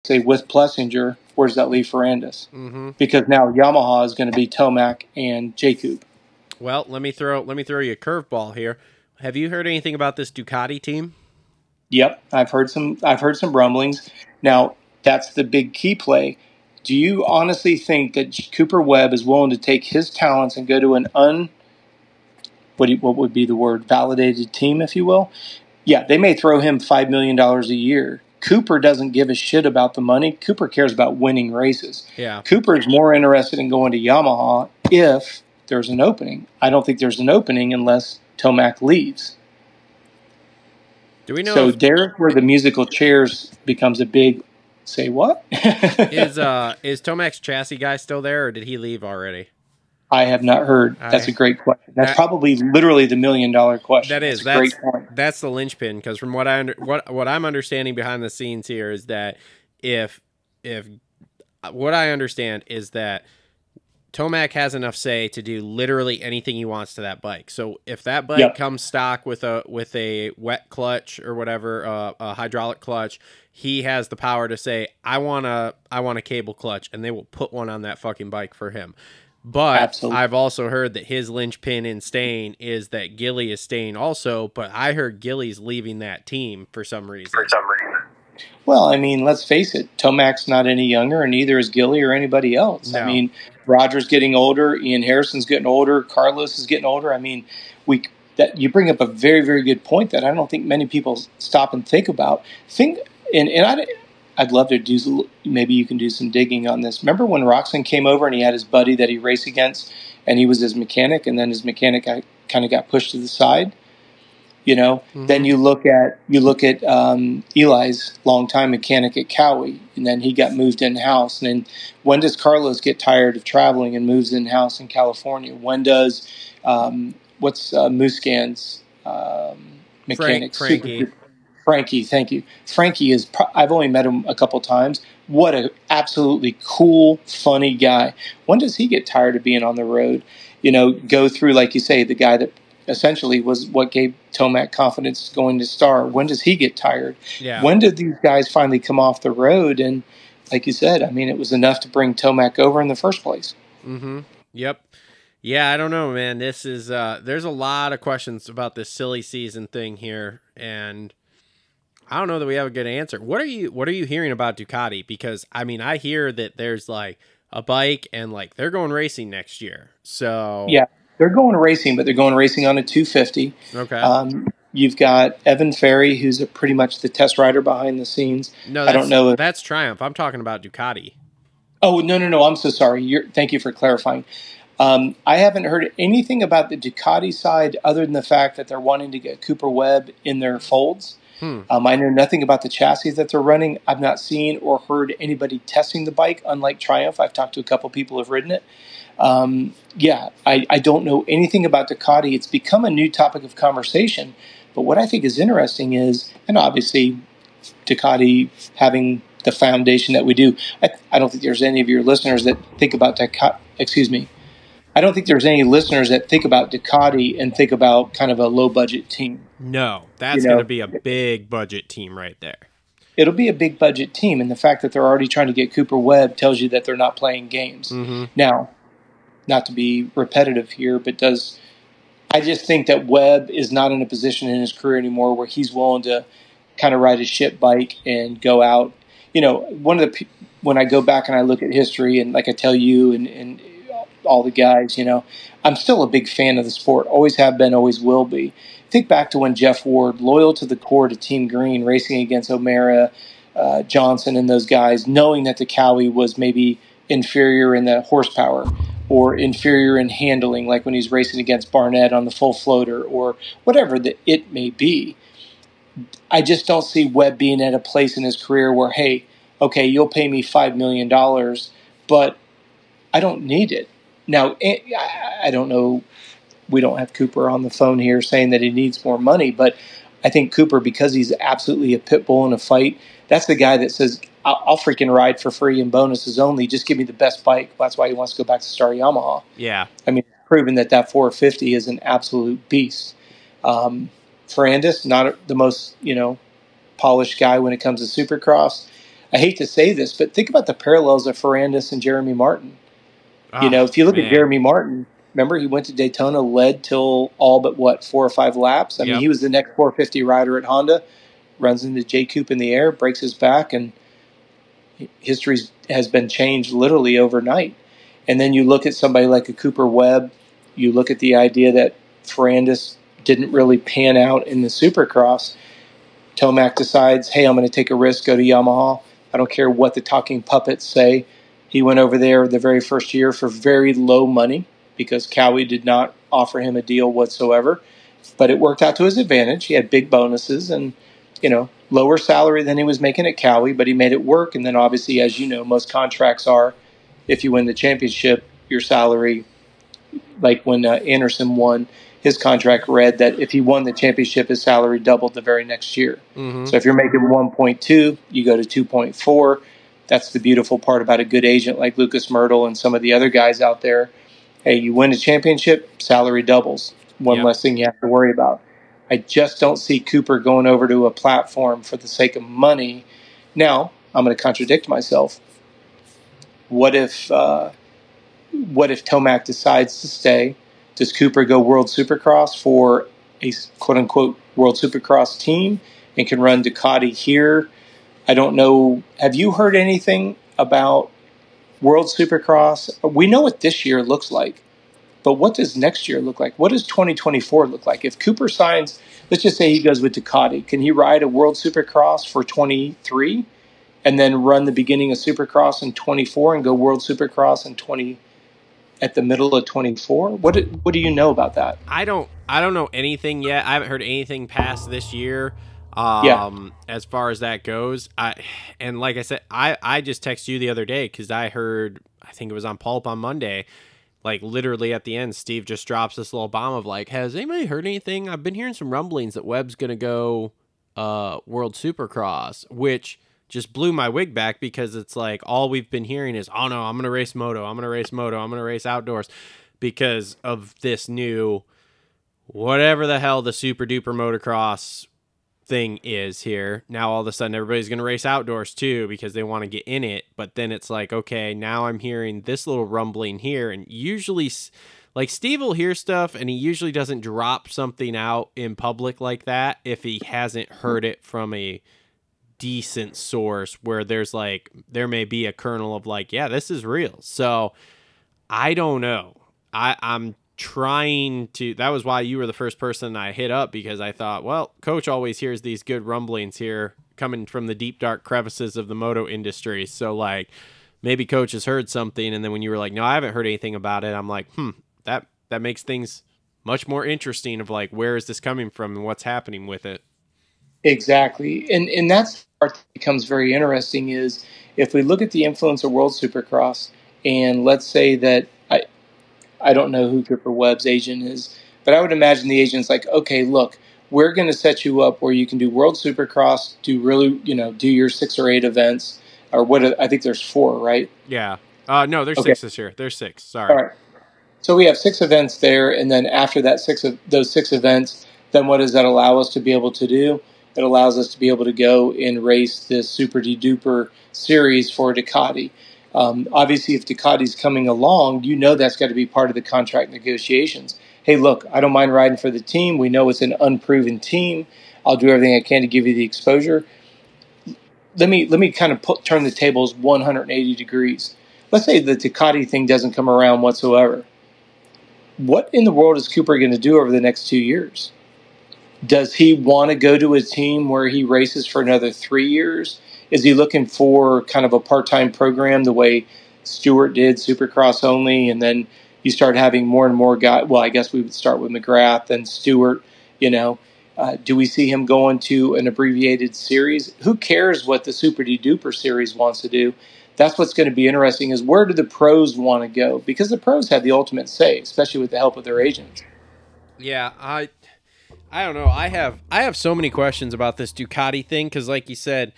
say with Plessinger, where does that leave Ferrandis? Mm-hmm. Because now Yamaha is going to be Tomac and Jacob. Well, let me throw you a curveball here. Have you heard anything about this Ducati team? Yep, I've heard some rumblings. Now, that's the big key play. Do you honestly think that Cooper Webb is willing to take his talents and go to an what would be the word, validated team, if you will? Yeah, they may throw him $5 million a year. Cooper doesn't give a shit about the money. Cooper cares about winning races. Yeah. Cooper is more interested in going to Yamaha if there's an opening. I don't think there's an opening unless Tomac leaves. Do we know? So there's where the musical chairs becomes a big. Say what? Is Tomac's chassis guy still there, or did he leave already? I have not heard. That's a great question. That's probably literally the $1 million question. That's a great point. That's the linchpin, because from what I'm understanding behind the scenes here is that if what I understand is that Tomac has enough say to do literally anything he wants to that bike. So if that bike comes stock with a wet clutch or whatever, a hydraulic clutch, he has the power to say, I want a cable clutch, and they will put one on that fucking bike for him. But absolutely. I've also heard that his linchpin in staying is that Gilly is staying also, but I heard Gilly's leaving that team for some reason. Well, I mean, let's face it. Tomac's not any younger, and neither is Gilly or anybody else. No. I mean, Roger's getting older. Ian Harrison's getting older. Carlos is getting older. I mean, you bring up a very, very good point that I don't think many people stop and think about. I'd love to do. Maybe you can do some digging on this. Remember when Roxon came over and he had his buddy that he raced against, and he was his mechanic, and then his mechanic kind of got pushed to the side. You know, mm-hmm. Then you look at Eli's longtime mechanic at Cowie, and then he got moved in house. And then when does Carlos get tired of traveling and moves in house in California? When does Muscan's mechanic? Frankie, thank you. Frankie is. I've only met him a couple times. What a absolutely cool, funny guy. When does he get tired of being on the road? You know, go through, like you say, the guy that essentially was what gave Tomac confidence going to Star. When does he get tired? Yeah. When did these guys finally come off the road? And like you said, I mean, it was enough to bring Tomac over in the first place. Mm-hmm. Yep. Yeah, I don't know, man. This is there's a lot of questions about this silly season thing here, and I don't know that we have a good answer. What are you hearing about Ducati? Because I mean, I hear that there's like a bike and like they're going racing next year. So yeah. They're going racing, but they're going racing on a 250. Okay. You've got Evan Ferry, who's pretty much the test rider behind the scenes. No, I don't know. That's Triumph. I'm talking about Ducati. Oh, no. I'm so sorry. Thank you for clarifying. I haven't heard anything about the Ducati side other than the fact that they're wanting to get Cooper Webb in their folds. I know nothing about the chassis that they're running. I've not seen or heard anybody testing the bike, unlike Triumph. I've talked to a couple people who have ridden it. I don't know anything about Ducati. It's become a new topic of conversation. But what I think is interesting is, and obviously Ducati having the foundation that we do, I don't think there's any of your listeners that think about Ducati. I don't think there's any listeners that think about Ducati and think about kind of a low-budget team. No, that's going to be a big budget team right there. It'll be a big budget team, and the fact that they're already trying to get Cooper Webb tells you that they're not playing games. Mm-hmm. Now, not to be repetitive here, but I just think that Webb is not in a position in his career anymore where he's willing to kind of ride a shit bike and go out. You know, when I go back and I look at history, and like I tell you and all the guys, you know, I'm still a big fan of the sport. Always have been, always will be. Think back to when Jeff Ward, loyal to the core to Team Green, racing against O'Mara, Johnson, and those guys, knowing that the Cowie was maybe inferior in the horsepower or inferior in handling, like when he's racing against Barnett on the full floater or whatever that it may be. I just don't see Webb being at a place in his career where, hey, okay, you'll pay me $5 million, but I don't need it. Now, I don't know. We don't have Cooper on the phone here saying that he needs more money, but I think Cooper, because he's absolutely a pit bull in a fight, that's the guy that says, I'll freaking ride for free and bonuses only. Just give me the best bike. That's why he wants to go back to Star Yamaha. Yeah. I mean, proven that 450 is an absolute beast. Ferrandis, not the most, polished guy when it comes to Supercross. I hate to say this, but think about the parallels of Ferrandis and Jeremy Martin. Oh, If you look man. at Jeremy Martin, remember he went to Daytona, led till all but 4 or 5 laps. I mean, he was the next 450 rider at Honda, runs into J. Coop in the air, breaks his back, and history has been changed literally overnight. And then you look at somebody like a Cooper Webb, you look at the idea that Ferrandis didn't really pan out in the Supercross. Tomac decides, hey, I'm going to take a risk, go to Yamaha. I don't care what the talking puppets say. He went over there the very first year for very low money because Cowie did not offer him a deal whatsoever. But it worked out to his advantage. He had big bonuses and, lower salary than he was making at Cowie, but he made it work. And then obviously, as you know, most contracts are, if you win the championship, your salary, like when Anderson won, his contract read that if he won the championship, his salary doubled the very next year. Mm-hmm. So if you're making 1.2, you go to 2.4. That's the beautiful part about a good agent like Lucas Myrtle and some of the other guys out there. Hey, you win a championship, salary doubles. One less thing you have to worry about. I just don't see Cooper going over to a platform for the sake of money. Now, I'm going to contradict myself. What if Tomac decides to stay? Does Cooper go World Supercross for a quote-unquote World Supercross team and can run Ducati here? I don't know. Have you heard anything about World Supercross? We know what this year looks like, but what does next year look like? What does 2024 look like? If Cooper signs, let's just say he goes with Ducati, can he ride a World Supercross for 23 and then run the beginning of Supercross in 24 and go World Supercross in 20 at the middle of 24? What do you know about that? I don't know anything yet. I haven't heard anything past this year. As far as that goes, and like I said, I just texted you the other day because I think it was on Pulp on Monday, like literally at the end, Steve just drops this little bomb of like, has anybody heard anything? I've been hearing some rumblings that Webb's gonna go World Supercross, which just blew my wig back because it's like all we've been hearing is, oh no, I'm gonna race Moto, I'm gonna race Moto, I'm gonna race outdoors because of this new whatever the hell the super duper motocross thing is here. Now all of a sudden everybody's going to race outdoors too because they want to get in it. But then it's like, okay, now I'm hearing this little rumbling here. And usually like Steve will hear stuff and he usually doesn't drop something out in public like that if he hasn't heard it from a decent source where there may be a kernel of like, yeah, this is real. So I don't know. I'm trying to, that was why you were the first person I hit up because I thought, well, Coach always hears these good rumblings here coming from the deep dark crevices of the moto industry. So like maybe Coach has heard something. And then when you were like, no, I haven't heard anything about it. I'm like, that makes things much more interesting of like, where is this coming from and what's happening with it? Exactly. And that's the part that becomes very interesting is if we look at the influence of World Supercross and let's say that I don't know who Cooper Webb's agent is, but I would imagine the agent's like, okay, look, we're going to set you up where you can do World Supercross, do your 6 or 8 events, or I think there's 4, right? Yeah. No, there's 6 this year. There's 6. Sorry. All right. So we have 6 events there, and then after that those 6 events, then what does that allow us to be able to do? It allows us to be able to go and race this Super Duper series for Ducati. Obviously, if Ducati's coming along, that's got to be part of the contract negotiations. Hey, look, I don't mind riding for the team. We know it's an unproven team. I'll do everything I can to give you the exposure. Let me kind of turn the tables 180 degrees. Let's say the Ducati thing doesn't come around whatsoever. What in the world is Cooper going to do over the next 2 years? Does he want to go to a team where he races for another 3 years? Is he looking for kind of a part-time program the way Stewart did, Supercross only, and then you start having more and more guys? Well, I guess we would start with McGrath and Stewart. Do we see him going to an abbreviated series? Who cares what the Super Duper series wants to do? That's what's going to be interesting is where do the pros want to go? Because the pros have the ultimate say, especially with the help of their agents. Yeah, I don't know. I have so many questions about this Ducati thing because, like you said,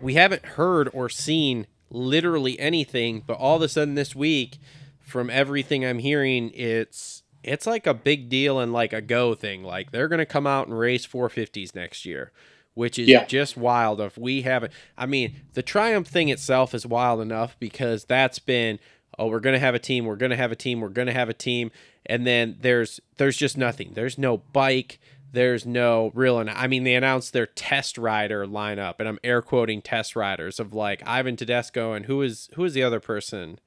we haven't heard or seen literally anything, but all of a sudden this week, from everything I'm hearing, it's like a big deal and like a go thing. Like they're going to come out and race 450s next year, which is Yeah. just wild. If we haven't, I mean, the Triumph thing itself is wild enough because that's been, oh, we're going to have a team, we're going to have a team, we're going to have a team. And then there's just nothing. There's no bike. There's no real, I mean, they announced their test rider lineup, and I'm air quoting test riders of like Ivan Tedesco and who is the other person?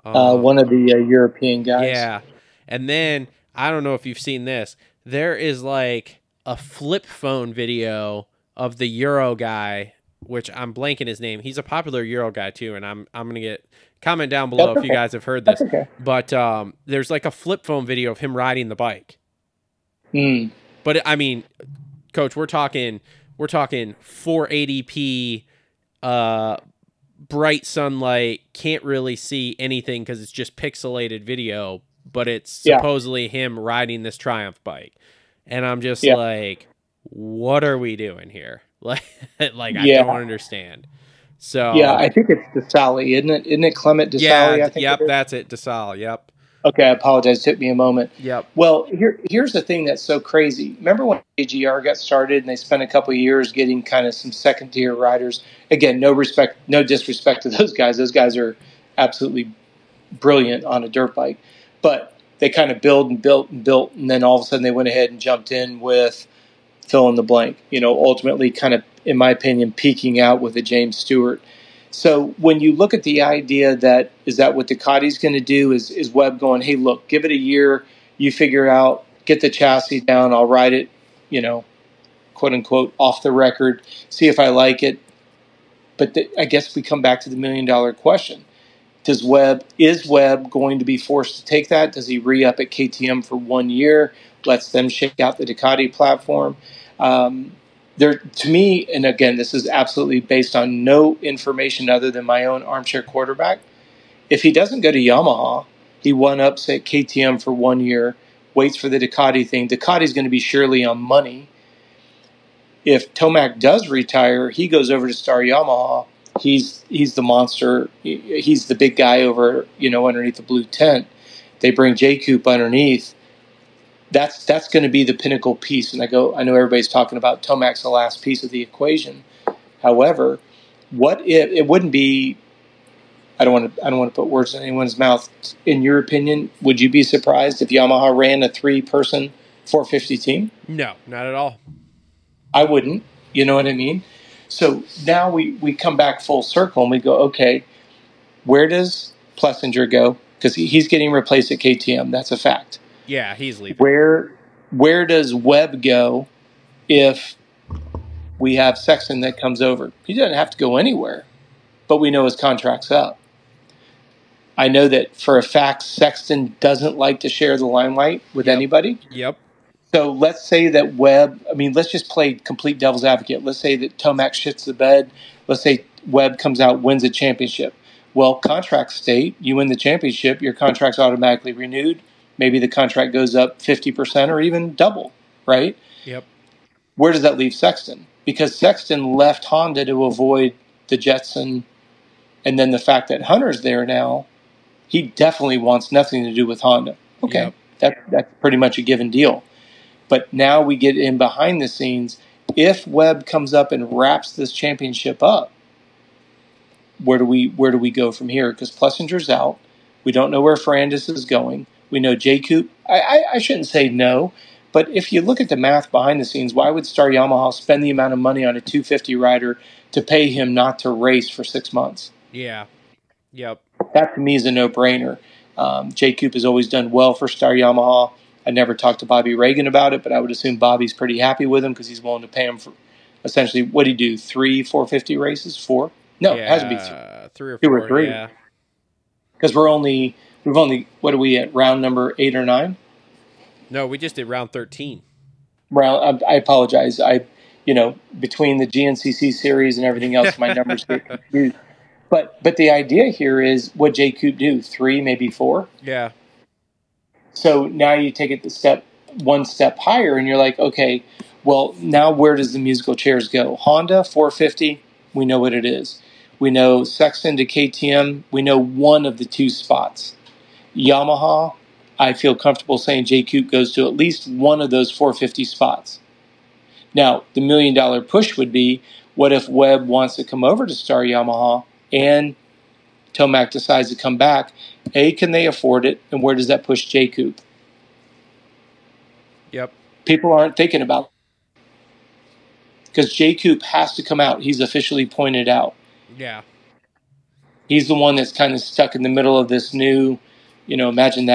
One of the European guys. Yeah. And then, I don't know if you've seen this. There is like a flip phone video of the Euro guy, which I'm blanking his name. He's a popular Euro guy too, and I'm going to get comment down below if you guys have heard this. Okay. But there's like a flip phone video of him riding the bike. But I mean, Coach, we're talking 480p bright sunlight, can't really see anything because it's just pixelated video, but it's supposedly him riding this Triumph bike. And I'm just like, what are we doing here? I don't understand. So yeah, I think it's DeSalle, isn't it? Isn't it Clement DeSalle? Yeah, I think that's it, DeSalle. Yep. Okay, I apologize. It took me a moment. Yep. Well, here's the thing that's so crazy. Remember when AGR got started and they spent a couple of years getting kind of some second-tier riders? Again, no disrespect to those guys. Those guys are absolutely brilliant on a dirt bike. But they kind of built, and then all of a sudden they went ahead and jumped in with fill in the blank. Ultimately kind of, in my opinion, peaking out with a James Stewart. So when you look at the idea that is that what Ducati's going to do, is Webb going, hey, look, give it a year, you figure out, get the chassis down, I'll ride it, quote unquote, off the record, see if I like it. But I guess we come back to the $1 million question. Is Webb going to be forced to take that? Does he re-up at KTM for 1 year, lets them shake out the Ducati platform? To me, and again, this is absolutely based on no information other than my own armchair quarterback. If he doesn't go to Yamaha, he one-ups at KTM for 1 year, waits for the Ducati thing. Ducati's going to be surely on money. If Tomac does retire, he goes over to Star Yamaha. He's the monster. He's the big guy over, underneath the blue tent. They bring J. Coop underneath. That's going to be the pinnacle piece. And I know everybody's talking about Tomac's the last piece of the equation. However, what if it wouldn't be? I don't want to put words in anyone's mouth. In your opinion, would you be surprised if Yamaha ran a 3-person 450 team? No, not at all. I wouldn't. You know what I mean? So now we come back full circle and we go, okay, where does Plessinger go? Because he's getting replaced at KTM. That's a fact. Yeah, he's leaving. Where does Webb go if we have Sexton that comes over? He doesn't have to go anywhere, but we know his contract's up. I know that for a fact Sexton doesn't like to share the limelight with anybody. Yep. So let's say that let's just play complete devil's advocate. Let's say that Tomac shits the bed. Let's say Webb comes out, wins a championship. Well, contracts state, you win the championship, your contract's automatically renewed. Maybe the contract goes up 50% or even double, right? Yep. Where does that leave Sexton? Because Sexton left Honda to avoid the Jetson, and then the fact that Hunter's there now, he definitely wants nothing to do with Honda. Okay, that's pretty much a given deal. But now we get in behind the scenes. If Webb comes up and wraps this championship up, where do we go from here? Because Plessinger's out. We don't know where Ferrandis is going. We know J. Coop. I shouldn't say no, but if you look at the math behind the scenes, why would Star Yamaha spend the amount of money on a 250 rider to pay him not to race for 6 months? Yeah. Yep. That to me is a no-brainer. J. Coop has always done well for Star Yamaha. I never talked to Bobby Reagan about it, but I would assume Bobby's pretty happy with him because he's willing to pay him for essentially, what did he do, 3 450 races? 4? No, it has to be 3 or 4. 2 or 3. Yeah. Because we've only, what are we at, round number 8 or 9? No, we just did round 13. I apologize. Between the GNCC series and everything else, my numbers get confused. But the idea here is, what J. Coop do, 3, maybe 4? Yeah. So now you take it one step higher, and you're like, okay, well, now where does the musical chairs go? Honda, 450, we know what it is. We know Sexton to KTM, we know one of the 2 spots. Yamaha, I feel comfortable saying J. Coop goes to at least one of those 450 spots. Now, the $1 million push would be, what if Webb wants to come over to Star Yamaha and Tomac decides to come back? A, can they afford it? And where does that push J Coop? Yep. People aren't thinking about it. Because J Coop has to come out. He's officially pointed out. Yeah. He's the one that's kind of stuck in the middle of this new, imagine that.